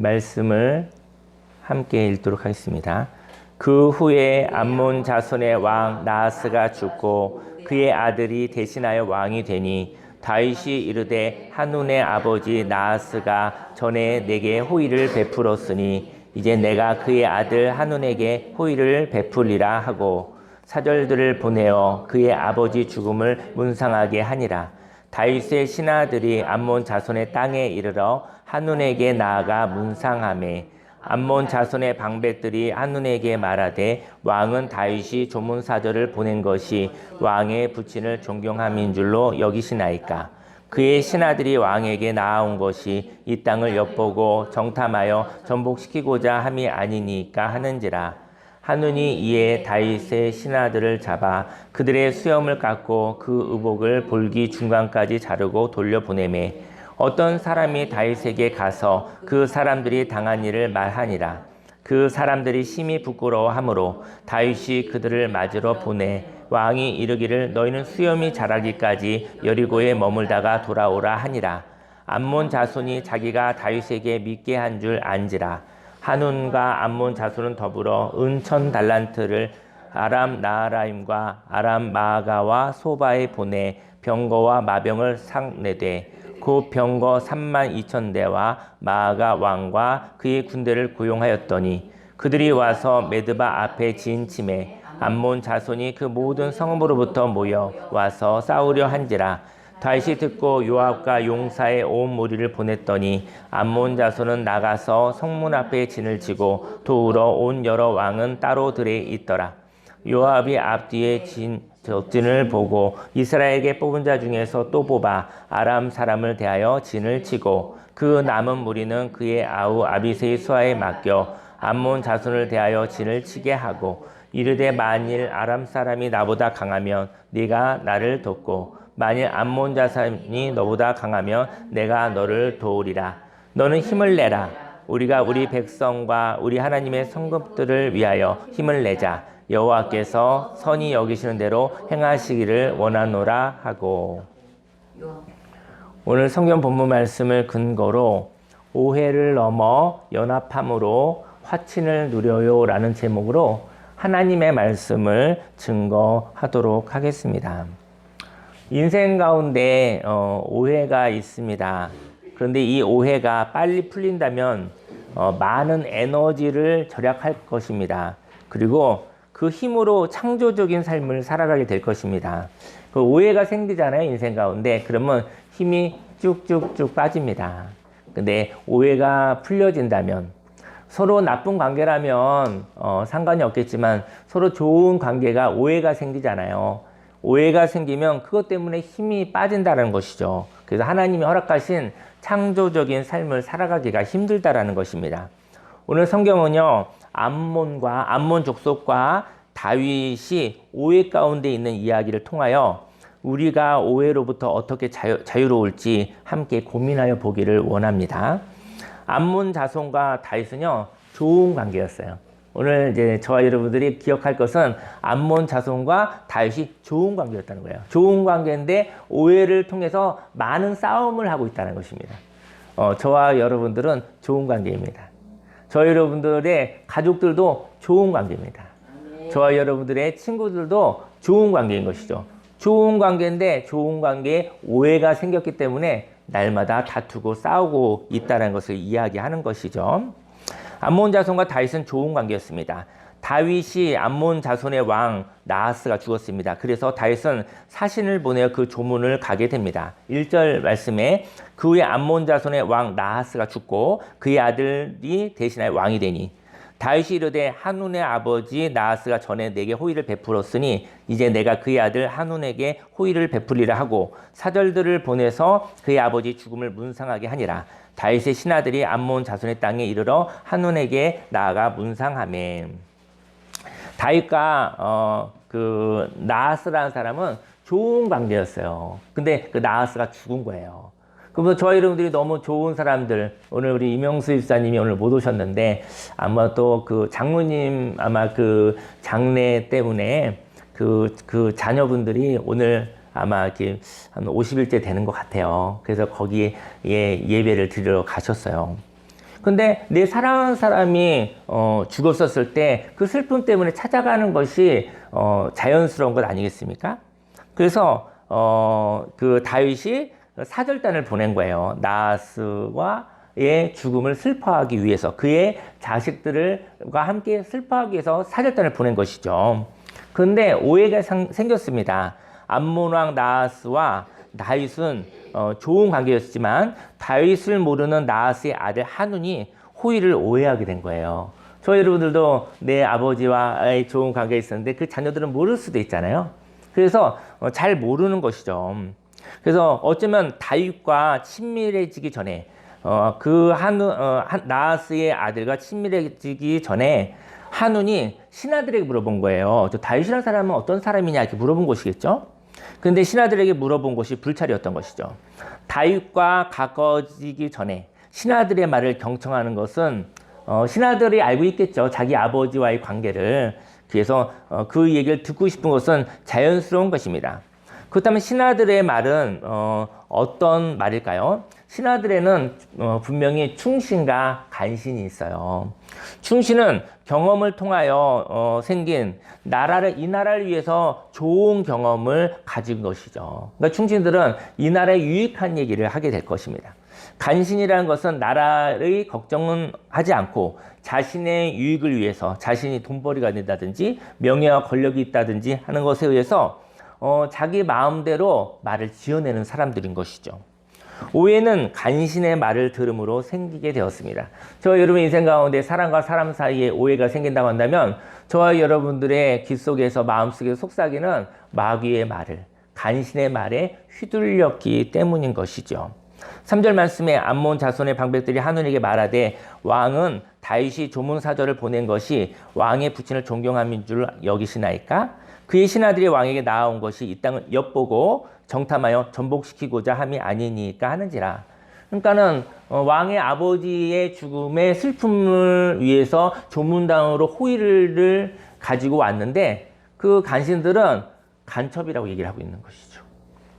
말씀을 함께 읽도록 하겠습니다. 그 후에 암몬 자손의 왕 나하스가 죽고 그의 아들이 대신하여 왕이 되니 다윗이 이르되 한눈의 아버지 나하스가 전에 내게 호의를 베풀었으니 이제 내가 그의 아들 한눈에게 호의를 베풀리라 하고 사절들을 보내어 그의 아버지 죽음을 문상하게 하니라. 다윗의 신하들이 암몬 자손의 땅에 이르러 한눈에게 나아가 문상하매 암몬 자손의 방백들이 한눈에게 말하되 왕은 다윗이 조문사절을 보낸 것이 왕의 부친을 존경함인 줄로 여기시나이까. 그의 신하들이 왕에게 나아온 것이 이 땅을 엿보고 정탐하여 전복시키고자 함이 아니니까 하는지라. 한눈이 이에 다윗의 신하들을 잡아 그들의 수염을 깎고 그 의복을 볼기 중간까지 자르고 돌려보내매 어떤 사람이 다윗에게 가서 그 사람들이 당한 일을 말하니라. 그 사람들이 심히 부끄러워하므로 다윗이 그들을 맞으러 보내 왕이 이르기를 너희는 수염이 자라기까지 여리고에 머물다가 돌아오라 하니라. 암몬 자손이 자기가 다윗에게 믿게 한 줄 안지라. 한눈과 암몬 자손은 더불어 은 1000달란트를 아람 나하라임과 아람 마아가와 소바에 보내 병거와 마병을 상내되 그 병거 32,000대와 마아가 왕과 그의 군대를 고용하였더니 그들이 와서 메드바 앞에 진침해 암몬 자손이 그 모든 성읍으로부터 모여 와서 싸우려 한지라. 다윗이 듣고 요압과 용사의 온 무리를 보냈더니 암몬 자손은 나가서 성문 앞에 진을 치고 도우러 온 여러 왕은 따로 들에 있더라. 요압이 앞뒤에 적진을 보고 이스라엘에게 뽑은 자 중에서 또 뽑아 아람 사람을 대하여 진을 치고 그 남은 무리는 그의 아우 아비새의 수하에 맡겨 암몬 자손을 대하여 진을 치게 하고 이르되 만일 아람 사람이 나보다 강하면 네가 나를 돕고 만일 암몬 자손이 너보다 강하면 내가 너를 도우리라. 너는 힘을 내라. 우리가 우리 백성과 우리 하나님의 성읍들을 위하여 힘을 내자. 여호와께서 선히 여기시는 대로 행하시기를 원하노라 하고. 오늘 성경 본문 말씀을 근거로 오해를 넘어 연합함으로 화친을 누려요 라는 제목으로 하나님의 말씀을 증거하도록 하겠습니다. 인생 가운데 오해가 있습니다. 그런데 이 오해가 빨리 풀린다면 많은 에너지를 절약할 것입니다. 그리고 그 힘으로 창조적인 삶을 살아가게 될 것입니다. 그 오해가 생기잖아요, 인생 가운데. 그러면 힘이 쭉쭉쭉 빠집니다. 근데 오해가 풀려진다면 서로 나쁜 관계라면 상관이 없겠지만 서로 좋은 관계가 오해가 생기잖아요. 오해가 생기면 그것 때문에 힘이 빠진다는 것이죠. 그래서 하나님이 허락하신 창조적인 삶을 살아가기가 힘들다라는 것입니다. 오늘 성경은요, 암몬 족속과 다윗이 오해 가운데 있는 이야기를 통하여 우리가 오해로부터 어떻게 자유로울지 함께 고민하여 보기를 원합니다. 암몬 자손과 다윗은요, 좋은 관계였어요. 오늘 이제 저와 여러분들이 기억할 것은 암몬 자손과 다윗이 좋은 관계였다는 거예요. 좋은 관계인데 오해를 통해서 많은 싸움을 하고 있다는 것입니다. 저와 여러분들은 좋은 관계입니다. 저와 여러분들의 가족들도 좋은 관계입니다. 저와 여러분들의 친구들도 좋은 관계인 것이죠. 좋은 관계인데 좋은 관계에 오해가 생겼기 때문에 날마다 다투고 싸우고 있다는 것을 이야기하는 것이죠. 암몬 자손과 다윗은 좋은 관계였습니다. 다윗이 암몬 자손의 왕 나하스가 죽었습니다. 그래서 다윗은 사신을 보내어 그 조문을 가게 됩니다. 1절 말씀에 그 후에 암몬 자손의 왕 나하스가 죽고 그의 아들이 대신하여 왕이 되니 다윗이 이르되 한눈의 아버지 나하스가 전에 내게 호의를 베풀었으니 이제 내가 그의 아들 한눈에게 호의를 베풀리라 하고 사절들을 보내서 그의 아버지 죽음을 문상하게 하니라. 다윗의 신하들이 암몬 자손의 땅에 이르러 한눈에게 나아가 문상하매. 다윗과 그 나하스라는 사람은 좋은 관계였어요. 근데 그 나하스가 죽은 거예요. 그러면 저희 여러분들이 너무 좋은 사람들, 오늘 우리 이명수 집사님이 오늘 못 오셨는데 아마 또 그 장로님 아마 그 장례 때문에 그 자녀분들이 오늘 아마 이렇게 한 50일째 되는 것 같아요. 그래서 거기에 예배를 드리러 가셨어요. 근데 내 사랑하는 사람이 죽었었을 때 그 슬픔 때문에 찾아가는 것이 자연스러운 것 아니겠습니까? 그래서 그 다윗이 사절단을 보낸 거예요. 나하스와의 죽음을 슬퍼하기 위해서, 그의 자식들과 함께 슬퍼하기 위해서 사절단을 보낸 것이죠. 그런데 오해가 생겼습니다. 암몬 왕 나하스와 다윗은 좋은 관계였지만 다윗을 모르는 나하스의 아들 한운이 호의를 오해하게 된 거예요. 저희 여러분들도 내 아버지와의 좋은 관계가 있었는데 그 자녀들은 모를 수도 있잖아요. 그래서 잘 모르는 것이죠. 그래서 어쩌면 다윗과 친밀해지기 전에 나하스의 아들과 친밀해지기 전에 한운이 신하들에게 물어본 거예요. 저 다윗이라는 사람은 어떤 사람이냐 이렇게 물어본 것이겠죠. 그런데 신하들에게 물어본 것이 불찰이었던 것이죠. 다윗과 가까워지기 전에 신하들의 말을 경청하는 것은 신하들이 알고 있겠죠. 자기 아버지와의 관계를. 그래서 그 얘기를 듣고 싶은 것은 자연스러운 것입니다. 그렇다면 신하들의 말은 어떤 말일까요? 신하들에는 분명히 충신과 간신이 있어요. 충신은 경험을 통하여 생긴 이 나라를 위해서 좋은 경험을 가진 것이죠. 그러니까 충신들은 이 나라에 유익한 얘기를 하게 될 것입니다. 간신이라는 것은 나라의 걱정은 하지 않고 자신의 유익을 위해서, 자신이 돈벌이가 된다든지 명예와 권력이 있다든지 하는 것에 의해서 자기 마음대로 말을 지어내는 사람들인 것이죠. 오해는 간신의 말을 들음으로 생기게 되었습니다. 저와 여러분의 인생 가운데 사람과 사람 사이에 오해가 생긴다고 한다면 저와 여러분들의 귀 속에서, 마음속에서 속삭이는 마귀의 말을, 간신의 말에 휘둘렸기 때문인 것이죠. 3절 말씀에 암몬 자손의 방백들이 한운에게 말하되 왕은 다윗이 조문사절을 보낸 것이 왕의 부친을 존경함인 줄 여기시나이까? 그의 신하들이 왕에게 나아온 것이 이 땅을 엿보고 정탐하여 전복시키고자 함이 아니니까 하는지라. 그러니까는 왕의 아버지의 죽음의 슬픔을 위해서 조문당으로 호의를 가지고 왔는데 그 간신들은 간첩이라고 얘기를 하고 있는 것이죠.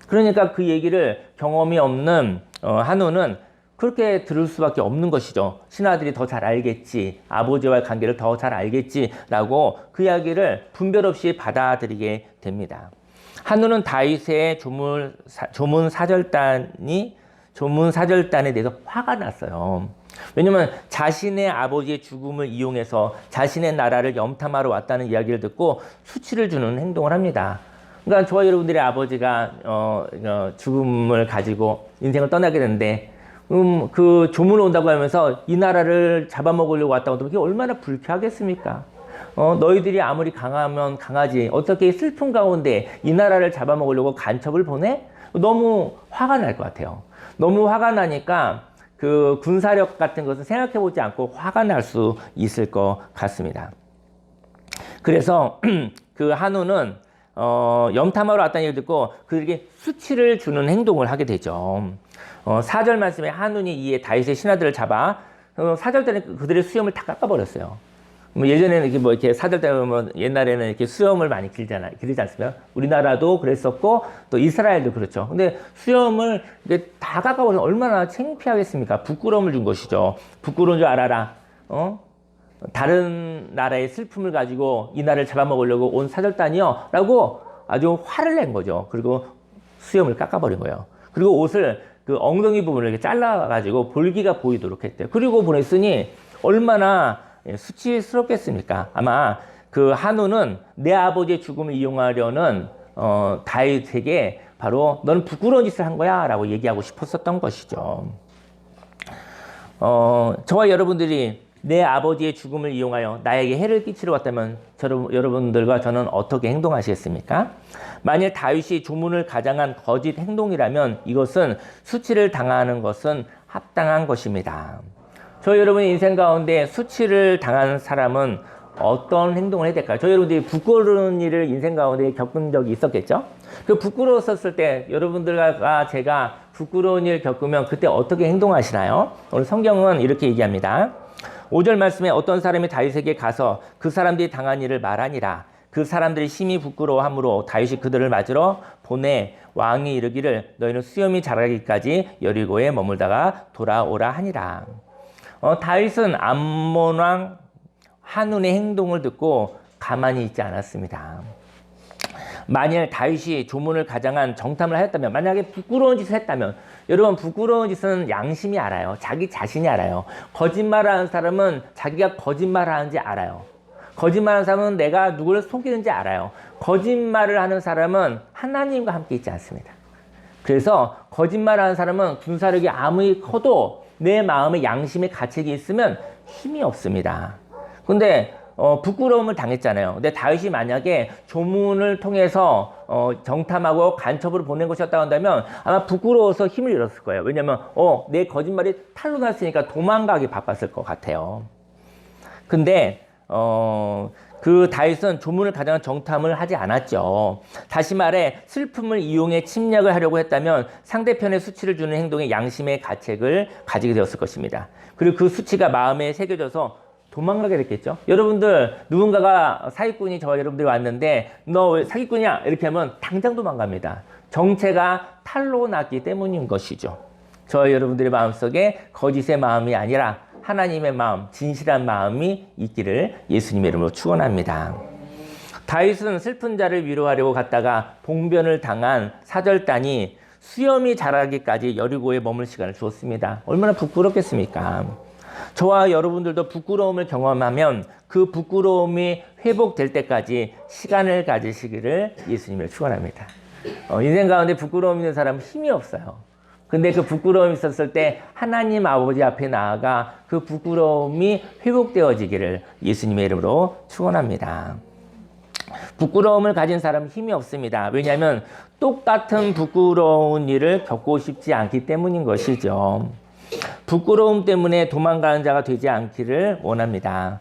그러니까 그 얘기를 경험이 없는 한운은 그렇게 들을 수밖에 없는 것이죠. 신하들이 더 잘 알겠지, 아버지와의 관계를 더 잘 알겠지라고 그 이야기를 분별 없이 받아들이게 됩니다. 한운은 다윗의 조문 사절단에 대해서 화가 났어요. 왜냐하면 자신의 아버지의 죽음을 이용해서 자신의 나라를 염탐하러 왔다는 이야기를 듣고 수치를 주는 행동을 합니다. 그러니까 저와 여러분들의 아버지가 죽음을 가지고 인생을 떠나게 되는데 그 조문을 온다고 하면서 이 나라를 잡아먹으려고 왔다고 하면 그게 얼마나 불쾌하겠습니까? 너희들이 아무리 강하면 강하지 어떻게 슬픔 가운데 이 나라를 잡아먹으려고 간첩을 보내? 너무 화가 날 것 같아요. 너무 화가 나니까 그 군사력 같은 것은 생각해보지 않고 화가 날 수 있을 것 같습니다. 그래서 그 한우는 염탐하러 왔다는 얘기를 듣고 그들에게 수치를 주는 행동을 하게 되죠. 4절 말씀에 한운이 이에 다윗의 신하들을 잡아 4절 때는 그들의 수염을 다 깎아버렸어요. 예전에는 이렇게 4절 때 보면 옛날에는 이렇게 수염을 많이 기르지 않습니까? 우리나라도 그랬었고 또 이스라엘도 그렇죠. 근데 수염을 이렇게 다 깎아버리면 얼마나 창피하겠습니까? 부끄러움을 준 것이죠. 부끄러운 줄 알아라. 다른 나라의 슬픔을 가지고 이 나라를 잡아먹으려고 온 사절단이요 라고 아주 화를 낸 거죠. 그리고 수염을 깎아버린 거예요. 그리고 옷을 그 엉덩이 부분을 이렇게 잘라가지고 볼기가 보이도록 했대요. 그리고 보냈으니 얼마나 수치스럽겠습니까? 아마 그 한우는 내 아버지의 죽음을 이용하려는 다윗에게 바로 너는 부끄러운 짓을 한 거야 라고 얘기하고 싶었었던 것이죠. 저와 여러분들이 내 아버지의 죽음을 이용하여 나에게 해를 끼치러 왔다면 여러분들과 저는 어떻게 행동하시겠습니까? 만일 다윗이 조문을 가장한 거짓 행동이라면 이것은 수치를 당하는 것은 합당한 것입니다. 저희 여러분의 인생 가운데 수치를 당한 사람은 어떤 행동을 해야 될까요? 저희 여러분들이 부끄러운 일을 인생 가운데 겪은 적이 있었겠죠? 그 부끄러웠었을 때 여러분들과 제가 부끄러운 일 겪으면 그때 어떻게 행동하시나요? 오늘 성경은 이렇게 얘기합니다. 5절 말씀에 어떤 사람이 다윗에게 가서 그 사람들이 당한 일을 말하니라. 그 사람들이 심히 부끄러워하므로 다윗이 그들을 맞으러 보내 왕이 이르기를 너희는 수염이 자라기까지 여리고에 머물다가 돌아오라 하니라. 다윗은 암몬 왕 한운의 행동을 듣고 가만히 있지 않았습니다. 만일 다윗이 조문을 가장한 정탐을 하였다면, 만약에 부끄러운 짓을 했다면, 여러분 부끄러운 짓은 양심이 알아요. 자기 자신이 알아요. 거짓말하는 사람은 자기가 거짓말하는지 알아요. 거짓말하는 사람은 내가 누구를 속이는지 알아요. 거짓말을 하는 사람은 하나님과 함께 있지 않습니다. 그래서 거짓말하는 사람은 군사력이 아무리 커도 내 마음에 양심의 가책이 있으면 힘이 없습니다. 근데 부끄러움을 당했잖아요. 근데 다윗이 만약에 조문을 통해서 정탐하고 간첩으로 보낸 것이었다고 한다면 아마 부끄러워서 힘을 잃었을 거예요. 왜냐면 내 거짓말이 탄로 났으니까 도망가기 바빴을 것 같아요. 근데 그 다윗은 조문을 가장한 정탐을 하지 않았죠. 다시 말해 슬픔을 이용해 침략을 하려고 했다면 상대편의 수치를 주는 행동에 양심의 가책을 가지게 되었을 것입니다. 그리고 그 수치가 마음에 새겨져서 도망가게 됐겠죠. 여러분들 누군가가 사기꾼이 저와 여러분들이 왔는데 너 왜 사기꾼이야? 이렇게 하면 당장 도망갑니다. 정체가 탄로 났기 때문인 것이죠. 저와 여러분들의 마음속에 거짓의 마음이 아니라 하나님의 마음, 진실한 마음이 있기를 예수님의 이름으로 축원합니다. 다윗은 슬픈 자를 위로하려고 갔다가 봉변을 당한 사절단이 수염이 자라기까지 여리고에 머물 시간을 주었습니다. 얼마나 부끄럽겠습니까? 저와 여러분들도 부끄러움을 경험하면 그 부끄러움이 회복될 때까지 시간을 가지시기를 예수님을 축원합니다. 인생 가운데 부끄러움 있는 사람은 힘이 없어요. 근데 그 부끄러움이 있었을 때 하나님 아버지 앞에 나아가 그 부끄러움이 회복되어지기를 예수님의 이름으로 축원합니다. 부끄러움을 가진 사람은 힘이 없습니다. 왜냐하면 똑같은 부끄러운 일을 겪고 싶지 않기 때문인 것이죠. 부끄러움 때문에 도망가는 자가 되지 않기를 원합니다.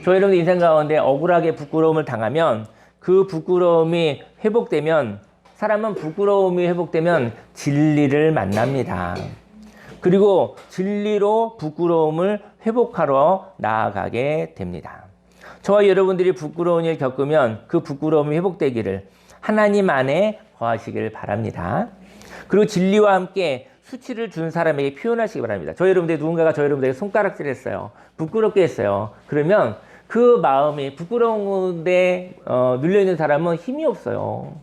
저희 여러분 인생 가운데 억울하게 부끄러움을 당하면 그 부끄러움이 회복되면 사람은 부끄러움이 회복되면 진리를 만납니다. 그리고 진리로 부끄러움을 회복하러 나아가게 됩니다. 저와 여러분들이 부끄러운 일 겪으면 그 부끄러움이 회복되기를 하나님 안에 거하시길 바랍니다. 그리고 진리와 함께 수치를 준 사람에게 표현하시기 바랍니다. 저희 여러분들 누군가가 저희 여러분들에게 손가락질 했어요. 부끄럽게 했어요. 그러면 그 마음이 부끄러운데 눌려있는 사람은 힘이 없어요.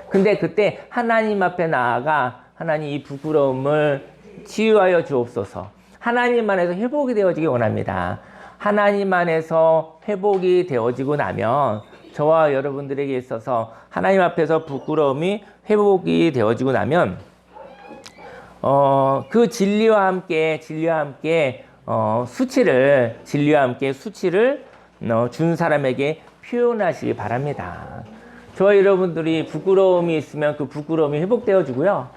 근데 그때 하나님 앞에 나아가 하나님 이 부끄러움을 치유하여 주옵소서. 하나님 안에서 회복이 되어지기 원합니다. 하나님 안에서 회복이 되어지고 나면 저와 여러분들에게 있어서 하나님 앞에서 부끄러움이 회복이 되어지고 나면 그 진리와 함께 수치를 준 사람에게 표현하시기 바랍니다. 저와 여러분들이 부끄러움이 있으면 그 부끄러움이 회복되어지고요.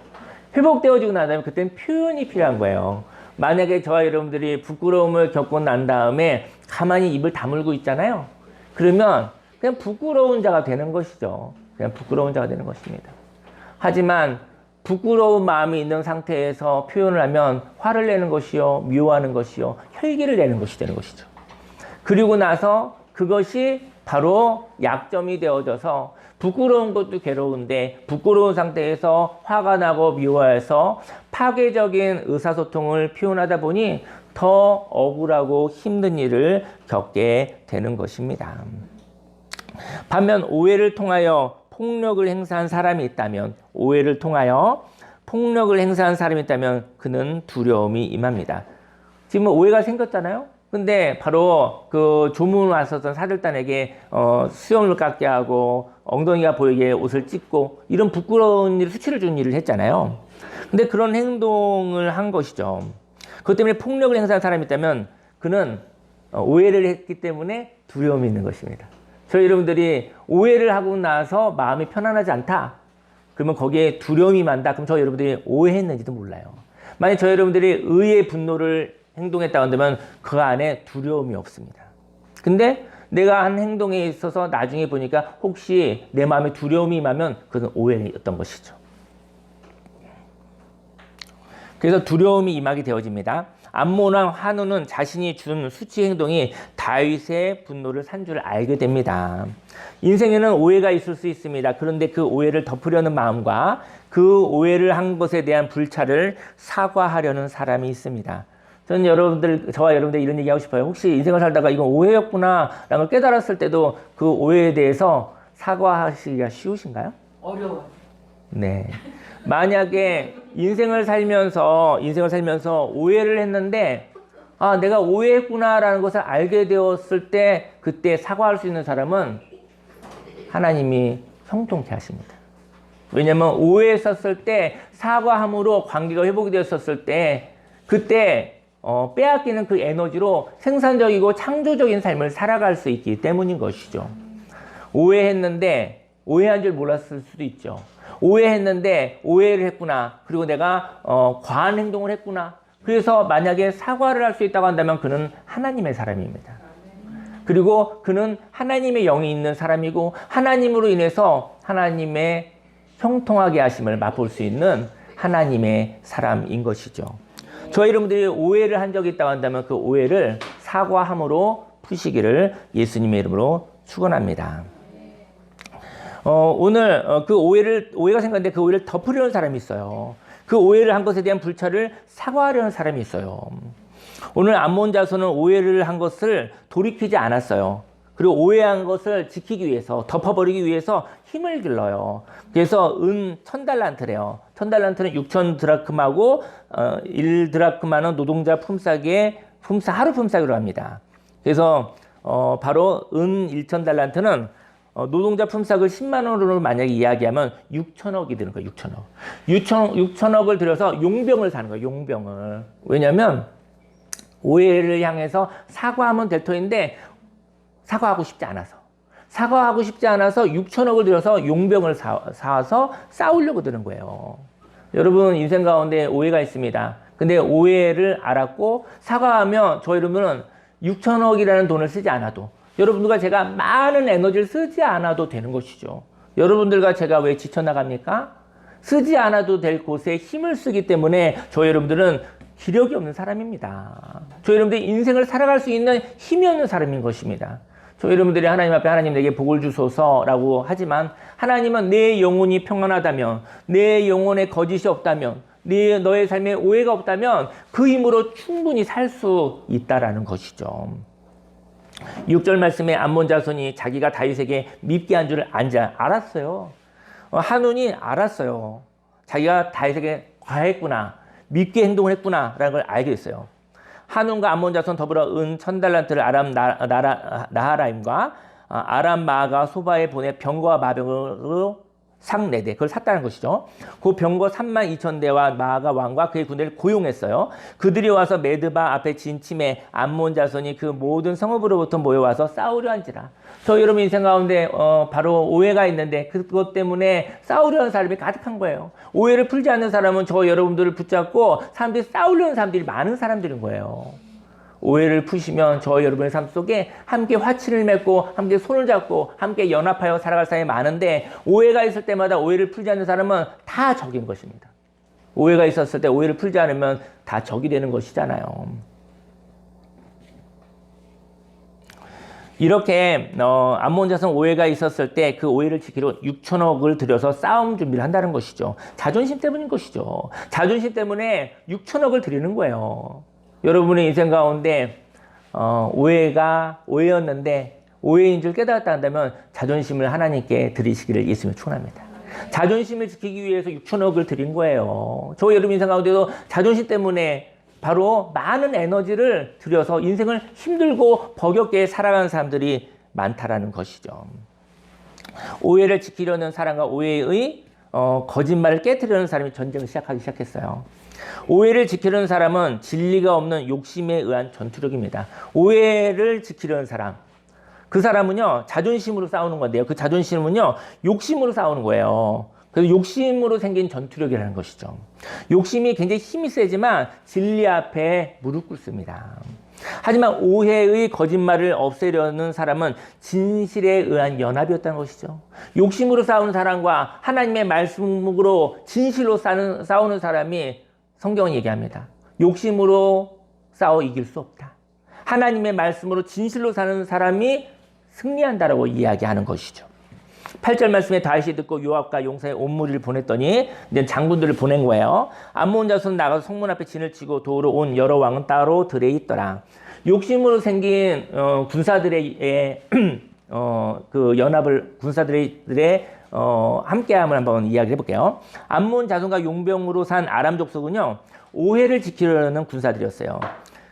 회복되어지고 나면 그때는 표현이 필요한 거예요. 만약에 저와 여러분들이 부끄러움을 겪고 난 다음에 가만히 입을 다물고 있잖아요. 그러면 그냥 부끄러운 자가 되는 것이죠. 그냥 부끄러운 자가 되는 것입니다. 하지만 부끄러운 마음이 있는 상태에서 표현을 하면 화를 내는 것이요, 미워하는 것이요, 혈기를 내는 것이 되는 것이죠. 그리고 나서 그것이 바로 약점이 되어져서 부끄러운 것도 괴로운데 부끄러운 상태에서 화가 나고 미워해서 파괴적인 의사소통을 표현하다 보니 더 억울하고 힘든 일을 겪게 되는 것입니다. 반면 오해를 통하여 폭력을 행사한 사람이 있다면 그는 두려움이 임합니다. 지금 오해가 생겼잖아요. 근데 바로 그 조문 왔었던 사절단에게 수염을 깎게 하고 엉덩이가 보이게 옷을 찢고 이런 부끄러운 일, 수치를 주는 일을 했잖아요. 근데 그런 행동을 한 것이죠. 그것 때문에 폭력을 행사한 사람이 있다면 그는 오해를 했기 때문에 두려움이 있는 것입니다. 저희 여러분들이 오해를 하고 나서 마음이 편안하지 않다. 그러면 거기에 두려움이 많다. 그럼 저희 여러분들이 오해했는지도 몰라요. 만약 저희 여러분들이 의의 분노를 행동했다고 한다면 그 안에 두려움이 없습니다. 근데 내가 한 행동에 있어서 나중에 보니까 혹시 내 마음에 두려움이 임하면 그것은 오해였던 것이죠. 그래서 두려움이 임하게 되어집니다. 암몬 왕 한운은 자신이 준 수치 행동이 다윗의 분노를 산 줄 알게 됩니다. 인생에는 오해가 있을 수 있습니다. 그런데 그 오해를 덮으려는 마음과 그 오해를 한 것에 대한 불찰을 사과하려는 사람이 있습니다. 저는 저와 여러분들 이런 얘기 하고 싶어요. 혹시 인생을 살다가 이건 오해였구나 라는 걸 깨달았을 때도 그 오해에 대해서 사과하시기가 쉬우신가요? 어려워요. 네. 만약에 인생을 살면서 오해를 했는데, 아, 내가 오해했구나라는 것을 알게 되었을 때, 그때 사과할 수 있는 사람은 하나님이 형통케 하십니다. 왜냐면 오해했었을 때, 사과함으로 관계가 회복이 되었었을 때, 그때 빼앗기는 그 에너지로 생산적이고 창조적인 삶을 살아갈 수 있기 때문인 것이죠. 오해했는데 오해한 줄 몰랐을 수도 있죠. 오해했는데 오해를 했구나. 그리고 내가 과한 행동을 했구나. 그래서 만약에 사과를 할 수 있다고 한다면 그는 하나님의 사람입니다. 그리고 그는 하나님의 영이 있는 사람이고 하나님으로 인해서 하나님의 형통하게 하심을 맛볼 수 있는 하나님의 사람인 것이죠. 저희 여러분들이 오해를 한 적이 있다고 한다면 그 오해를 사과함으로 푸시기를 예수님의 이름으로 축원합니다. 오늘 그 오해가 생겼는데 그 오해를 덮으려는 사람이 있어요. 그 오해를 한 것에 대한 불찰을 사과하려는 사람이 있어요. 오늘 암몬 자손은 오해를 한 것을 돌이키지 않았어요. 그리고 오해한 것을 지키기 위해서, 덮어버리기 위해서 힘을 길러요. 그래서 1000달란트래요. 1000달란트는 6천 드라크마고 1드라크마는 노동자 품삯의 하루 품삯으로 합니다. 그래서 바로 1000달란트는 노동자 품삯을 10만 원으로 만약에 이야기하면 6천억이 되는 거예요. 6천억. 6천억을 들여서 용병을 사는 거예요. 용병을. 왜냐하면 오해를 향해서 사과하면 될 터인데 사과하고 싶지 않아서 6천억을 들여서 용병을 사서 싸우려고 드는 거예요. 여러분 인생 가운데 오해가 있습니다. 근데 오해를 알았고 사과하면 저희 여러분은 6천억이라는 돈을 쓰지 않아도 여러분들과 제가 많은 에너지를 쓰지 않아도 되는 것이죠. 여러분들과 제가 왜 지쳐나갑니까? 쓰지 않아도 될 곳에 힘을 쓰기 때문에 저희 여러분들은 기력이 없는 사람입니다. 저희 여러분들이 인생을 살아갈 수 있는 힘이 없는 사람인 것입니다. 저희 여러분들이 하나님 앞에 하나님 내게 복을 주소서라고 하지만 하나님은 내 영혼이 평안하다면, 내 영혼에 거짓이 없다면, 너의 삶에 오해가 없다면 그 힘으로 충분히 살 수 있다라는 것이죠. 6절 말씀에 암몬 자손이 자기가 다윗에게 밉게 한 줄을 알았어요. 한운이 알았어요. 자기가 다윗에게 과했구나, 밉게 행동을 했구나 라는 걸 알게 됐어요. 한운과 암몬 자손 더불어 1000달란트를 아람 나하라임과 아람 마아가 소바에 보내 병거와 마병으로 상 4대 그걸 샀다는 것이죠. 그 병거 32,000대와 마아가 왕과 그의 군대를 고용했어요. 그들이 와서 메드바 앞에 진침해 암몬 자손이 그 모든 성읍으로부터 모여와서 싸우려 한지라. 저희 여러분 인생 가운데 바로 오해가 있는데 그것 때문에 싸우려는 사람이 가득한 거예요. 오해를 풀지 않는 사람은 저 여러분들을 붙잡고 사람들이 싸우려는 사람들이 많은 사람들인 거예요. 오해를 푸시면 저희 여러분의 삶 속에 함께 화친을 맺고 함께 손을 잡고 함께 연합하여 살아갈 사람이 많은데 오해가 있을 때마다 오해를 풀지 않는 사람은 다 적인 것입니다. 오해가 있었을 때 오해를 풀지 않으면 다 적이 되는 것이잖아요. 이렇게 암몬 자손 오해가 있었을 때 그 오해를 지키러 6천억을 들여서 싸움 준비를 한다는 것이죠. 자존심 때문인 것이죠. 자존심 때문에 6천억을 드리는 거예요. 여러분의 인생 가운데 오해가 오해였는데 오해인 줄 깨달았다 한다면 자존심을 하나님께 드리시기를 예수님을 축원합니다. 자존심을 지키기 위해서 6천억을 드린 거예요. 저 여러분 인생 가운데도 자존심 때문에 바로 많은 에너지를 들여서 인생을 힘들고 버겁게 살아가는 사람들이 많다라는 것이죠. 오해를 지키려는 사람과 오해의 거짓말을 깨트리려는 사람이 전쟁을 시작하기 시작했어요. 오해를 지키려는 사람은 진리가 없는 욕심에 의한 전투력입니다. 오해를 지키려는 사람, 그 사람은요 자존심으로 싸우는 건데요. 그 자존심은요 욕심으로 싸우는 거예요. 그래서 욕심으로 생긴 전투력이라는 것이죠. 욕심이 굉장히 힘이 세지만 진리 앞에 무릎 꿇습니다. 하지만 오해의 거짓말을 없애려는 사람은 진실에 의한 연합이었다는 것이죠. 욕심으로 싸우는 사람과 하나님의 말씀으로 진실로 싸우는 사람이 성경은 얘기합니다. 욕심으로 싸워 이길 수 없다. 하나님의 말씀으로 진실로 사는 사람이 승리한다라고 이야기하는 것이죠. 8절 말씀에 다윗이 듣고 요압과 용사의 온 무리를 보냈더니 이제 장군들을 보낸 거예요. 암몬 자손은 나가서 성문 앞에 진을 치고 도우러 온 여러 왕은 따로 들에 있더라. 욕심으로 생긴 군사들의 그 연합을 군사들의 함께함을 한번 이야기해 볼게요. 암몬 자손과 용병으로 산 아람 족속은요, 오해를 지키려는 군사들이었어요.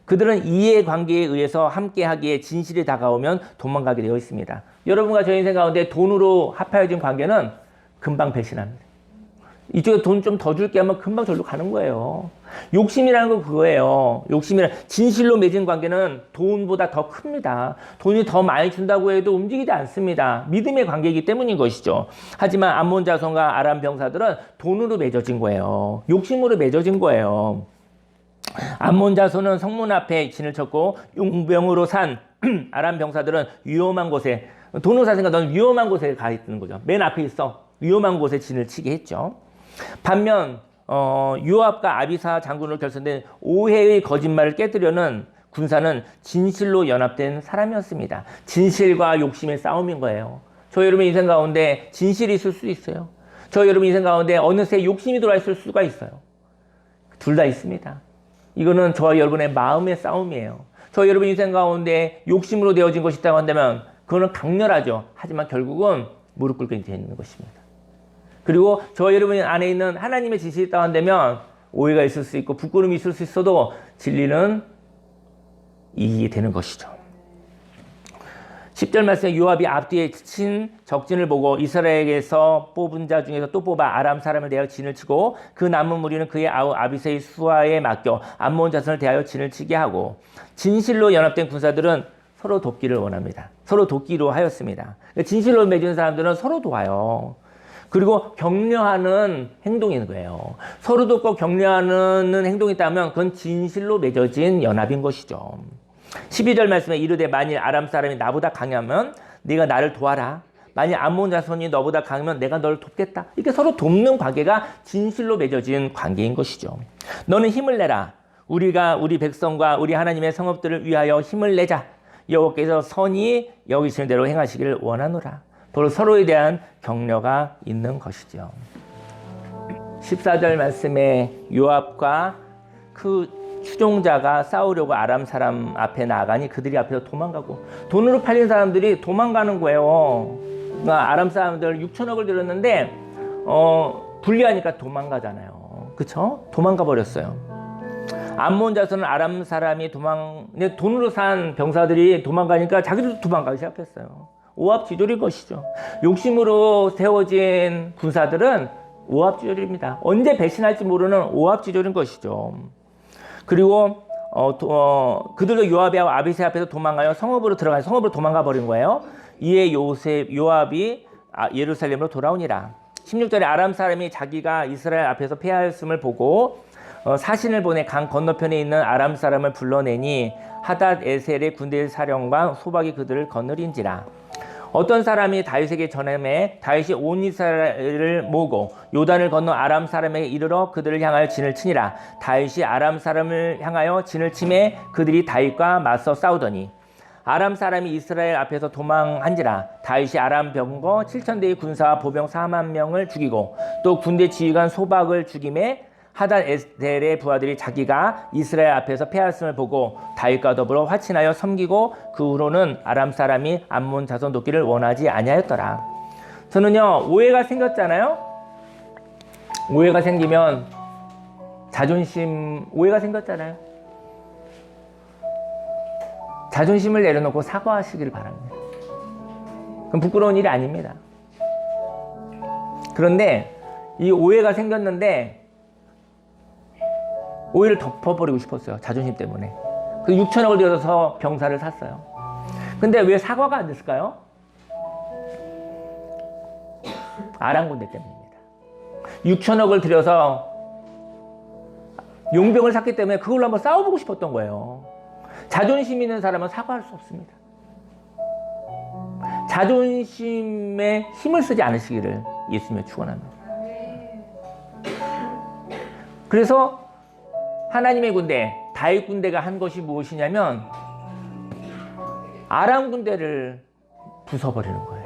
그들은 이해관계에 의해서 함께하기에 진실이 다가오면 도망가게 되어 있습니다. 여러분과 저 인생 가운데 돈으로 합하여진 관계는 금방 배신합니다. 이쪽에 돈 좀 더 줄게 하면 금방 절로 가는 거예요. 욕심이라는 건 그거예요. 진실로 맺은 관계는 돈보다 더 큽니다. 돈이 더 많이 준다고 해도 움직이지 않습니다. 믿음의 관계이기 때문인 것이죠. 하지만 암몬 자손과 아람 병사들은 돈으로 맺어진 거예요. 욕심으로 맺어진 거예요. 암몬 자손은 성문 앞에 진을 쳤고 용병으로 산 아람 병사들은 위험한 곳에, 돈으로 샀으니까 넌 위험한 곳에 가 있는 거죠. 맨 앞에 있어. 위험한 곳에 진을 치게 했죠. 반면 요압과 아비사 장군으로 결성된 오해의 거짓말을 깨뜨려는 군사는 진실로 연합된 사람이었습니다. 진실과 욕심의 싸움인 거예요. 저 여러분 인생 가운데 진실이 있을 수 있어요. 저 여러분 인생 가운데 어느새 욕심이 들어와 있을 수가 있어요. 둘 다 있습니다. 이거는 저와 여러분의 마음의 싸움이에요. 저 여러분 인생 가운데 욕심으로 되어진 것이 있다고 한다면 그거는 강렬하죠. 하지만 결국은 무릎 꿇게 되는 것입니다. 그리고 저 여러분 안에 있는 하나님의 진실이 있다고 한다면 오해가 있을 수 있고 부끄러움이 있을 수 있어도 진리는 이기게 되는 것이죠. 10절 말씀에 요압이 앞뒤에 친 적진을 보고 이스라엘에게서 뽑은 자 중에서 또 뽑아 아람 사람을 대하여 진을 치고 그 남은 무리는 그의 아우 아비새의 수하에 맡겨 암몬 자손을 대하여 진을 치게 하고, 진실로 연합된 군사들은 서로 돕기를 원합니다. 서로 돕기로 하였습니다. 진실로 맺은 사람들은 서로 도와요. 그리고 격려하는 행동인 거예요. 서로 돕고 격려하는 행동이 있다면 그건 진실로 맺어진 연합인 것이죠. 12절 말씀에 이르되 만일 아람 사람이 나보다 강하면 네가 나를 도와라. 만일 암몬 자손이 너보다 강하면 내가 너를 돕겠다. 이렇게 서로 돕는 관계가 진실로 맺어진 관계인 것이죠. 너는 힘을 내라. 우리가 우리 백성과 우리 하나님의 성읍들을 위하여 힘을 내자. 여호와께서 선히 여기시는 대로 행하시기를 원하노라. 바로 서로에 대한 격려가 있는 것이죠. 14절 말씀에 요압과 그 추종자가 싸우려고 아람 사람 앞에 나가니 그들이 앞에서 도망가고, 돈으로 팔린 사람들이 도망가는 거예요. 그러니까 아람 사람들 6천억을 들였는데 불리하니까 도망가잖아요. 그쵸? 도망가 버렸어요. 암몬 자손은 아람 사람이 돈으로 산 병사들이 도망가니까 자기들도 도망가기 시작했어요. 오합지졸인 것이죠. 욕심으로 세워진 군사들은 오합지졸입니다. 언제 배신할지 모르는 오합지졸인 것이죠. 그리고 그들도 요압이와 아비새 앞에서 도망가요. 성읍으로 도망가 버린 거예요. 이에 요압이 예루살렘으로 돌아오니라. 16절에 아람 사람이 자기가 이스라엘 앞에서 패하였음을 보고 사신을 보내 강 건너편에 있는 아람 사람을 불러내니 하닷 에셀의 군대 사령관 소박이 그들을 거느린지라. 어떤 사람이 다윗에게 전함에 다윗이 온 이스라엘을 모으고 요단을 건너 아람 사람에게 이르러 그들을 향하여 진을 치니라. 다윗이 아람 사람을 향하여 진을 치매 그들이 다윗과 맞서 싸우더니 아람 사람이 이스라엘 앞에서 도망한지라. 다윗이 아람 병거 7,000대의 군사와 보병 4만 명을 죽이고 또 군대 지휘관 소박을 죽임에 하닷 에셀의 부하들이 자기가 이스라엘 앞에서 패하였음을 보고 다윗과 더불어 화친하여 섬기고 그 후로는 아람 사람이 암몬 자손 돕기를 원하지 아니하였더라. 저는요, 오해가 생겼잖아요. 오해가 생기면 오해가 생겼잖아요. 자존심을 내려놓고 사과하시기를 바랍니다. 그럼 부끄러운 일이 아닙니다. 그런데 이 오해가 생겼는데 오해를 덮어버리고 싶었어요. 자존심 때문에. 그래서 6천억을 들여서 병사를 샀어요. 근데 왜 사과가 안 됐을까요? 아람 군대 때문입니다. 6천억을 들여서 용병을 샀기 때문에 그걸로 한번 싸워보고 싶었던 거예요. 자존심 있는 사람은 사과할 수 없습니다. 자존심에 힘을 쓰지 않으시기를 예수님의 축원합니다. 그래서 하나님의 군대, 다윗 군대가 한 것이 무엇이냐면 아람 군대를 부숴버리는 거예요.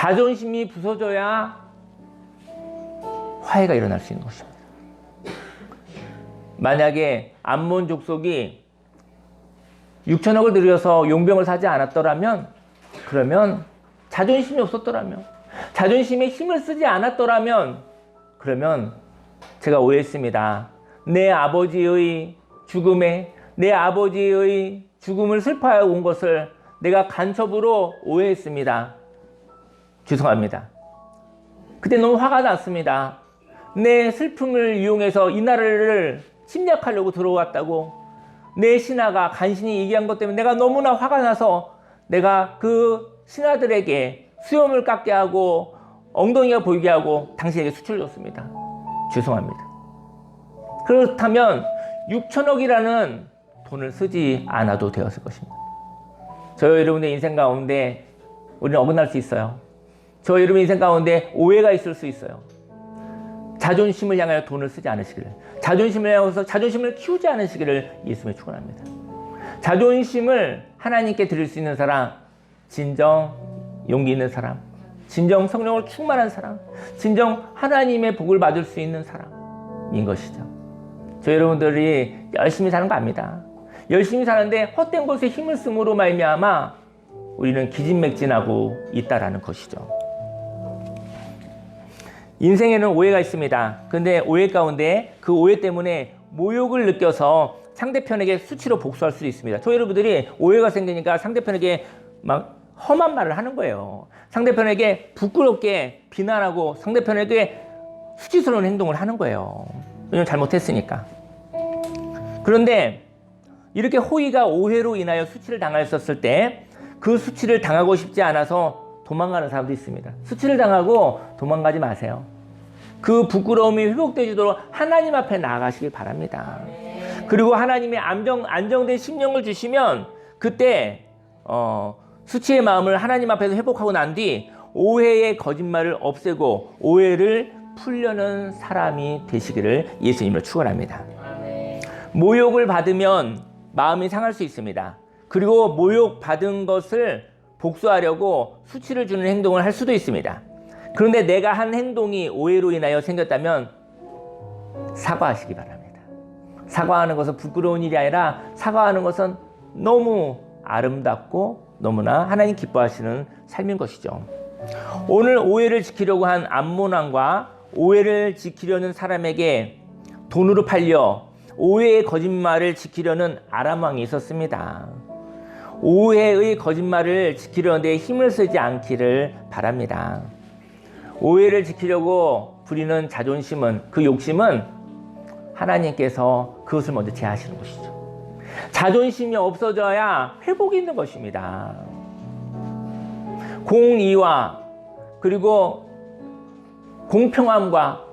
자존심이 부서져야 화해가 일어날 수 있는 것입니다. 만약에 암몬 족속이 6천억을 들여서 용병을 사지 않았더라면, 그러면 자존심이 없었더라면, 자존심에 힘을 쓰지 않았더라면, 그러면 제가 오해했습니다. 내 아버지의 죽음을 슬퍼하여 온 것을 내가 간첩으로 오해했습니다. 죄송합니다. 그때 너무 화가 났습니다. 내 슬픔을 이용해서 이 나라를 침략하려고 들어왔다고 내 신하가 간신히 얘기한 것 때문에 내가 너무나 화가 나서 내가 그 신하들에게 수염을 깎게 하고 엉덩이가 보이게 하고 당신에게 수출을 줬습니다. 죄송합니다. 그렇다면 6천억이라는 돈을 쓰지 않아도 되었을 것입니다. 저와 여러분의 인생 가운데 우리는 어긋날 수 있어요. 저와 여러분의 인생 가운데 오해가 있을 수 있어요. 자존심을 향하여 돈을 쓰지 않으시기를, 자존심을 향해서 자존심을 키우지 않으시기를 예수님의 축원합니다. 자존심을 하나님께 드릴 수 있는 사람, 진정 용기 있는 사람, 진정 성령을 충만한 사람, 진정 하나님의 복을 받을 수 있는 사람인 것이죠. 저 여러분들이 열심히 사는 거 압니다. 열심히 사는데 헛된 것에 힘을 쓰므로 말미암아 우리는 기진맥진하고 있다라는 것이죠. 인생에는 오해가 있습니다. 근데 오해 가운데 그 오해 때문에 모욕을 느껴서 상대편에게 수치로 복수할 수도 있습니다. 저 여러분들이 오해가 생기니까 상대편에게 막 험한 말을 하는 거예요. 상대편에게 부끄럽게 비난하고 상대편에게 수치스러운 행동을 하는 거예요. 왜냐면 잘못했으니까. 그런데 이렇게 호의가 오해로 인하여 수치를 당하였을 때 그 수치를 당하고 싶지 않아서 도망가는 사람도 있습니다. 수치를 당하고 도망가지 마세요. 그 부끄러움이 회복되지도록 하나님 앞에 나아가시길 바랍니다. 그리고 하나님의 안정된 심령을 주시면 그때 수치의 마음을 하나님 앞에서 회복하고 난 뒤 오해의 거짓말을 없애고 오해를 풀려는 사람이 되시기를 예수님으로 축원합니다. 모욕을 받으면 마음이 상할 수 있습니다. 그리고 모욕받은 것을 복수하려고 수치를 주는 행동을 할 수도 있습니다. 그런데 내가 한 행동이 오해로 인하여 생겼다면 사과하시기 바랍니다. 사과하는 것은 부끄러운 일이 아니라 사과하는 것은 너무 아름답고 너무나 하나님 기뻐하시는 삶인 것이죠. 오늘 오해를 지키려고 한 암몬 왕과 오해를 지키려는 사람에게 돈으로 팔려 오해의 거짓말을 지키려는 아람 왕이 있었습니다. 오해의 거짓말을 지키려는데 힘을 쓰지 않기를 바랍니다. 오해를 지키려고 부리는 자존심은, 그 욕심은 하나님께서 그것을 먼저 제하시는 것이죠. 자존심이 없어져야 회복이 있는 것입니다. 공의와 그리고 공평함과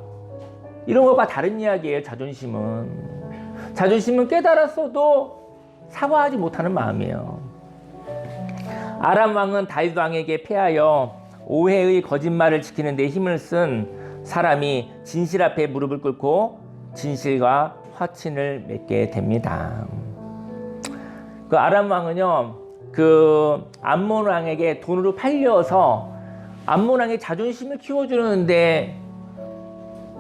이런 것과 다른 이야기예요. 자존심은 깨달았어도 사과하지 못하는 마음이에요. 아람 왕은 다윗 왕에게 패하여 오해의 거짓말을 지키는 데 힘을 쓴 사람이 진실 앞에 무릎을 꿇고 진실과 화친을 맺게 됩니다. 그 아람 왕은요, 그 암몬 왕에게 돈으로 팔려서 암몬 왕의 자존심을 키워주는데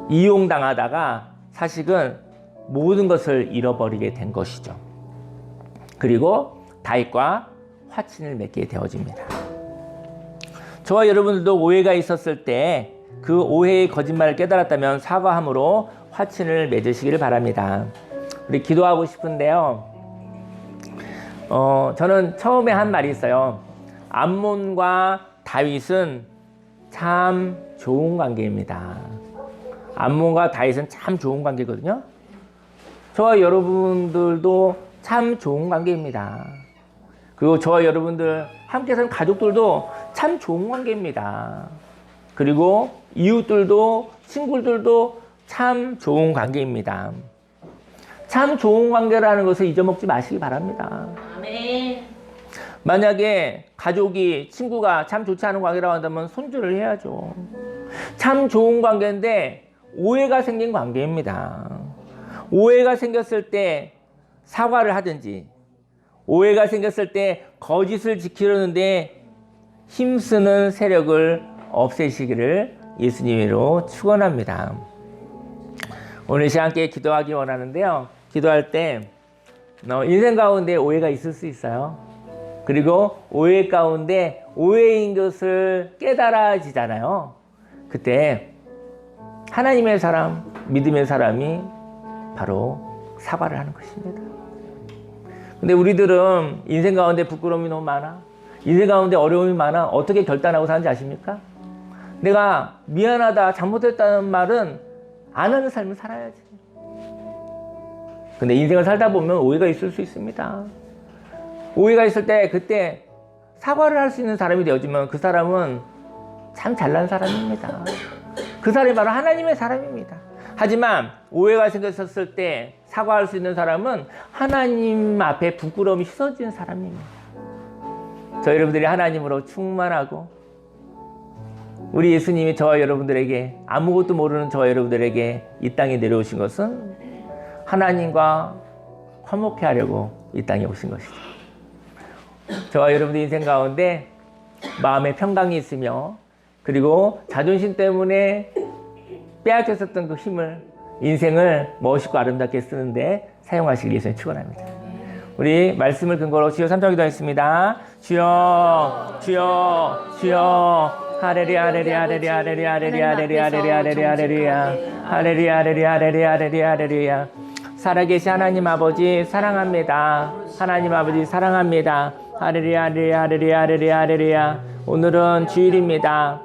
이용당하다가 사실은 모든 것을 잃어버리게 된 것이죠. 그리고 다윗과 화친을 맺게 되어집니다. 저와 여러분들도 오해가 있었을 때 그 오해의 거짓말을 깨달았다면 사과함으로 화친을 맺으시기를 바랍니다. 우리 기도하고 싶은데요. 저는 처음에 한 말이 있어요. 암몬과 다윗은 참 좋은 관계입니다. 암몬과 다윗은 참 좋은 관계거든요. 저와 여러분들도 참 좋은 관계입니다. 그리고 저와 여러분들 함께 사는 가족들도 참 좋은 관계입니다. 그리고 이웃들도 친구들도 참 좋은 관계입니다. 참 좋은 관계라는 것을 잊어먹지 마시기 바랍니다. 아멘. 만약에 가족이, 친구가 참 좋지 않은 관계라고 한다면 손절을 해야죠. 참 좋은 관계인데 오해가 생긴 관계입니다. 오해가 생겼을 때 사과를 하든지, 오해가 생겼을 때 거짓을 지키려는데 힘쓰는 세력을 없애시기를 예수님으로 축원합니다. 오늘 시간 함께 기도하기 원하는데요. 기도할 때 인생 가운데 오해가 있을 수 있어요. 그리고 오해 가운데 오해인 것을 깨달아지잖아요. 그때 하나님의 사람, 믿음의 사람이 바로 사과를 하는 것입니다. 근데 우리들은 인생 가운데 부끄러움이 너무 많아. 인생 가운데 어려움이 많아. 어떻게 결단하고 사는지 아십니까? 내가 미안하다, 잘못했다는 말은 안 하는 삶을 살아야지. 근데 인생을 살다 보면 오해가 있을 수 있습니다. 오해가 있을 때 그때 사과를 할 수 있는 사람이 되어지면 그 사람은 참 잘난 사람입니다. 그 사람이 바로 하나님의 사람입니다. 하지만 오해가 생겼을 때 사과할 수 있는 사람은 하나님 앞에 부끄러움이 씻어지는 사람입니다. 저 여러분들이 하나님으로 충만하고 우리 예수님이 저와 여러분들에게 아무것도 모르는 저와 여러분들에게 이 땅에 내려오신 것은 하나님과 화목해 하려고 이 땅에 오신 것이죠. 저와 여러분들 인생 가운데 마음에 평강이 있으며 그리고 자존심 때문에 빼앗겼었던 그 힘을 인생을 멋있고 아름답게 쓰는데 사용하시길 예수님 축원합니다. 우리 말씀을 근거로 주여 3절 기도하겠습니다. 주여 주여 주여 하레리아 하레리아 하레리아 하레리아 하레리아 하레리아 하레리아 하레리아 하레리아 하레리아 하레리아 하레리아 하레리아 살아계신 하나님 아버지 사랑합니다. 하나님 아버지 사랑합니다. 하레리아 하레리아 하레리아 하레리아 하레리아 오늘은 주일입니다.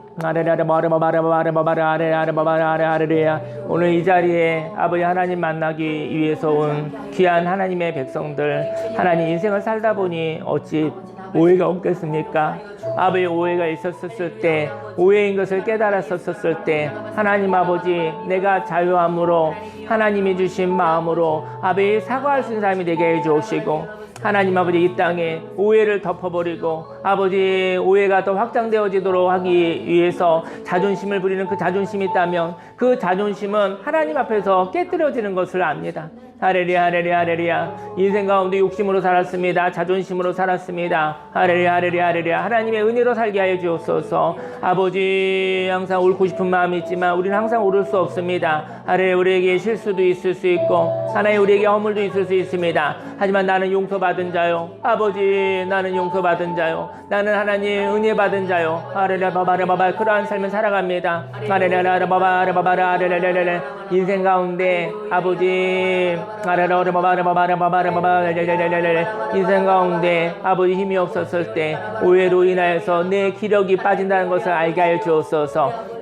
오늘 이 자리에 아버지 하나님 만나기 위해서 온 귀한 하나님의 백성들 하나님 인생을 살다 보니 어찌 오해가 없겠습니까? 아버지 오해가 있었을 때 오해인 것을 깨달았었을 때 하나님 아버지 내가 자유함으로 하나님이 주신 마음으로 아버지 사과할 수 있는 사람이 되게 해주시고 하나님 아버지 이 땅에 오해를 덮어버리고 아버지 오해가 더 확장되어지도록 하기 위해서 자존심을 부리는 그 자존심이 있다면 그 자존심은 하나님 앞에서 깨뜨려지는 것을 압니다. 하레리아 하레리아 하레리아 인생 가운데 욕심으로 살았습니다. 자존심으로 살았습니다. 하레리아 하레리아 하레리아 하나님의 은혜로 살게 하여 주옵소서. 아버지 항상 옳고 싶은 마음이 있지만 우리는 항상 옳을 수 없습니다. 하레리아 우리에게 실수도 있을 수 있고 하나님 우리에게 허물도 있을 수 있습니다. 하지만 나는 용서받은 자요. 아버지 나는 용서받은 자요. 나는 하나님 은혜 받은 자요. 하레리아 바바레 바바 그러한 삶을 살아갑니다. 하레리아 바바레 바바레 하레리아 인생 가운데 아버지 인생 가운데 아버지 힘이 없었을 때 오해로 인하여서 내 기력이 빠진다는 것을 알게 하여 주옵소서.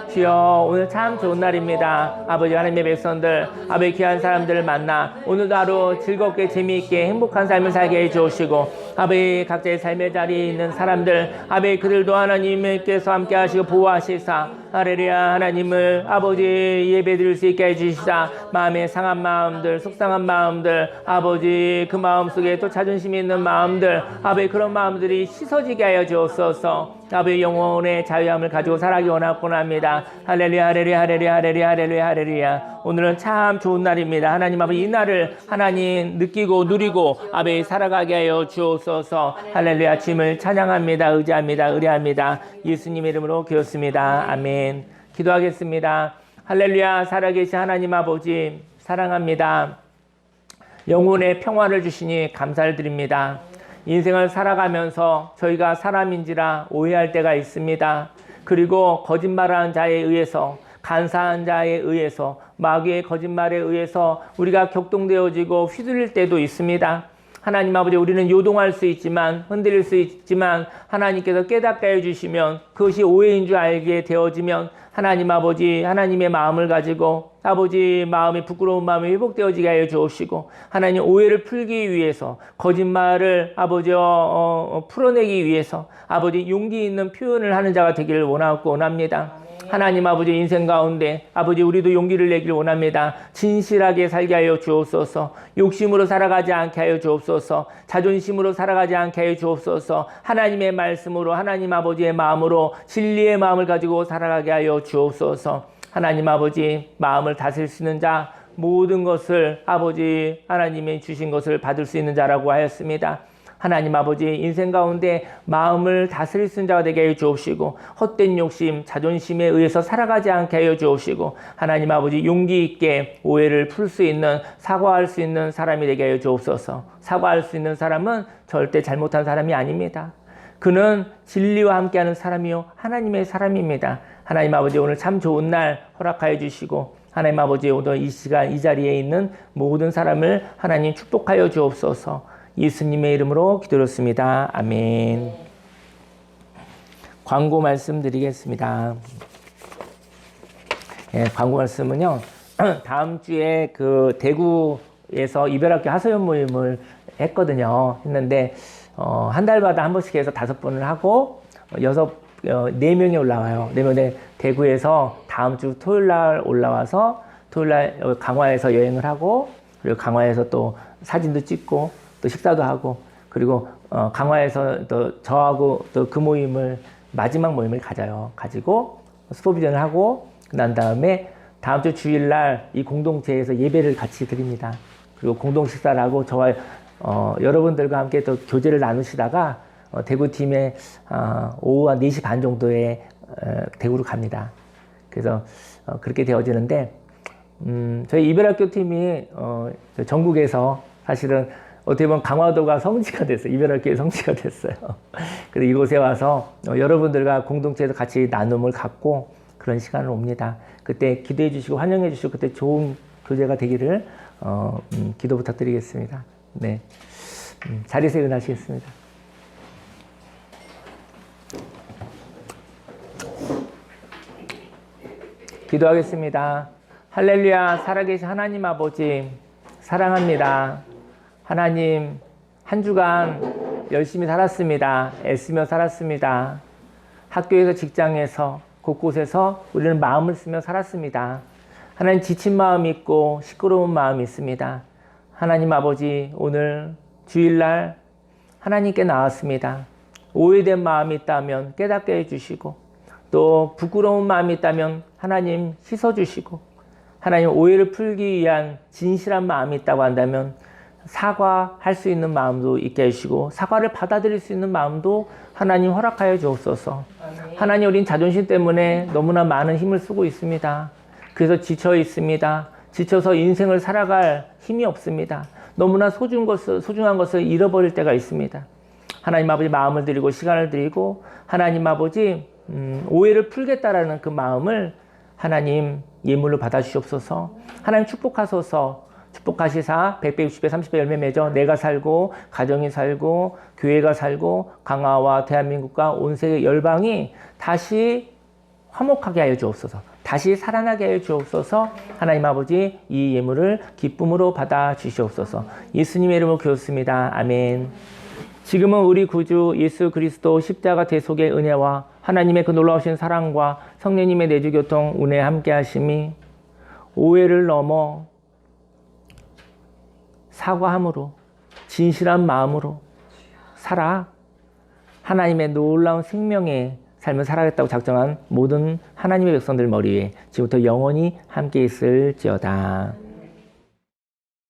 주여 오늘 참 좋은 날입니다. 아버지 하나님의 백성들 아버지 귀한 사람들을 만나 오늘도 하루 즐겁게 재미있게 행복한 삶을 살게 해 주시고 아버지 각자의 삶의 자리에 있는 사람들 아버지 그들도 하나님께서 함께 하시고 보호하시사 하레리아 하나님을 아버지 예배드릴 수 있게 해주시사 마음에 상한 마음들 속상한 마음들 아버지 그 마음속에 또 자존심이 있는 마음들 아버지 그런 마음들이 씻어지게 하여 주옵소서. 아버지 영혼의 자유함을 가지고 살아가기 원하곤 합니다. 할렐루야 할렐루야 할렐루야 할렐루야 할렐루야 할렐루야 오늘은 참 좋은 날입니다. 하나님 아버지 이 날을 하나님 느끼고 누리고 아버지 살아가게 하여 주옵소서. 할렐루야 주님을 찬양합니다. 의지합니다. 의뢰합니다. 예수님 이름으로 기도했습니다. 아멘. 기도하겠습니다. 할렐루야 살아계신 하나님 아버지 사랑합니다. 영혼의 평화를 주시니 감사를 드립니다. 인생을 살아가면서 저희가 사람인지라 오해할 때가 있습니다. 그리고 거짓말하는 자에 의해서 간사한 자에 의해서 마귀의 거짓말에 의해서 우리가 격동되어지고 휘둘릴 때도 있습니다. 하나님 아버지 우리는 요동할 수 있지만 흔들릴 수 있지만 하나님께서 깨닫게 해주시면 그것이 오해인 줄 알게 되어지면 하나님 아버지 하나님의 마음을 가지고 아버지 마음이 부끄러운 마음이 회복되어지게 하여 주옵시고 하나님 오해를 풀기 위해서 거짓말을 아버지 풀어내기 위해서 아버지 용기 있는 표현을 하는 자가 되기를 원하고 원합니다. 하나님 아버지 인생 가운데 아버지 우리도 용기를 내기를 원합니다. 진실하게 살게 하여 주옵소서. 욕심으로 살아가지 않게 하여 주옵소서. 자존심으로 살아가지 않게 하여 주옵소서. 하나님의 말씀으로 하나님 아버지의 마음으로 진리의 마음을 가지고 살아가게 하여 주옵소서. 하나님 아버지 마음을 다스릴 수 있는 자 모든 것을 아버지 하나님이 주신 것을 받을 수 있는 자라고 하였습니다. 하나님 아버지 인생 가운데 마음을 다스릴 수 있는 자가 되게 하여 주옵시고 헛된 욕심, 자존심에 의해서 살아가지 않게 하여 주옵시고 하나님 아버지 용기 있게 오해를 풀 수 있는 사과할 수 있는 사람이 되게 하여 주옵소서. 사과할 수 있는 사람은 절대 잘못한 사람이 아닙니다. 그는 진리와 함께하는 사람이요 하나님의 사람입니다. 하나님 아버지 오늘 참 좋은 날 허락하여 주시고 하나님 아버지 오늘 이 시간 이 자리에 있는 모든 사람을 하나님 축복하여 주옵소서. 예수님의 이름으로 기도드렸습니다. 아멘. 광고 말씀드리겠습니다. 광고 말씀은요. 다음 주에 그 대구에서 이별학교 하소연 모임을 했는데 한 달마다 한 번씩 해서 5번을 하고 4명이 올라와요. 4명에 대구에서 다음 주 토요일 날 올라와서 토요일 날 강화에서 여행을 하고 그리고 강화에서 또 사진도 찍고 또 식사도 하고 그리고 강화에서 또 저하고 또 그 모임을 마지막 모임을 가지고 슈퍼비전을 하고 난 다음에 다음 주 주일날 이 공동체에서 예배를 같이 드립니다. 그리고 공동 식사를 하고 저와 여러분들과 함께 또 교제를 나누시다가 대구팀에 오후 한 4시 반 정도에 대구로 갑니다. 그래서 그렇게 되어지는데 저희 이별학교 팀이 전국에서 사실은 어떻게 보면 강화도가 성지가 됐어요. 이별학교의 성지가 됐어요. 그래서 이곳에 와서 여러분들과 공동체에서 같이 나눔을 갖고 그런 시간을 옵니다. 그때 기도해 주시고 환영해 주시고 그때 좋은 교제가 되기를 기도 부탁드리겠습니다. 네, 자리에서 일어나시겠습니다. 기도하겠습니다. 할렐루야. 살아계신 하나님 아버지 사랑합니다. 하나님 한 주간 열심히 살았습니다. 애쓰며 살았습니다. 학교에서 직장에서 곳곳에서 우리는 마음을 쓰며 살았습니다. 하나님 지친 마음이 있고 시끄러운 마음이 있습니다. 하나님 아버지 오늘 주일날 하나님께 나왔습니다. 오해된 마음이 있다면 깨닫게 해주시고 또 부끄러운 마음이 있다면 하나님 씻어주시고 하나님 오해를 풀기 위한 진실한 마음이 있다고 한다면 사과할 수 있는 마음도 있게 해주시고 사과를 받아들일 수 있는 마음도 하나님 허락하여 주옵소서. 하나님 우린 자존심 때문에 너무나 많은 힘을 쓰고 있습니다. 그래서 지쳐 있습니다. 지쳐서 인생을 살아갈 힘이 없습니다. 너무나 소중한 것을 잃어버릴 때가 있습니다. 하나님 아버지 마음을 드리고 시간을 드리고 하나님 아버지 오해를 풀겠다라는 그 마음을 하나님 예물로 받아주시옵소서. 하나님 축복하소서. 축복하시사 100배, 60배, 30배 열매 맺어 내가 살고 가정이 살고 교회가 살고 강화와 대한민국과 온 세계 열방이 다시 화목하게 하여 주옵소서. 다시 살아나게 하여 주옵소서. 하나님 아버지 이 예물을 기쁨으로 받아 주시옵소서. 예수님의 이름으로 기도했습니다. 아멘. 지금은 우리 구주 예수 그리스도 십자가 대속의 은혜와 하나님의 그 놀라우신 사랑과 성령님의 내주교통 은혜 함께 하심이 오해를 넘어 사과함으로 진실한 마음으로 살아 하나님의 놀라운 생명의 삶을 살아가겠다고 작정한 모든 하나님의 백성들 머리에 지금부터 영원히 함께 있을지어다.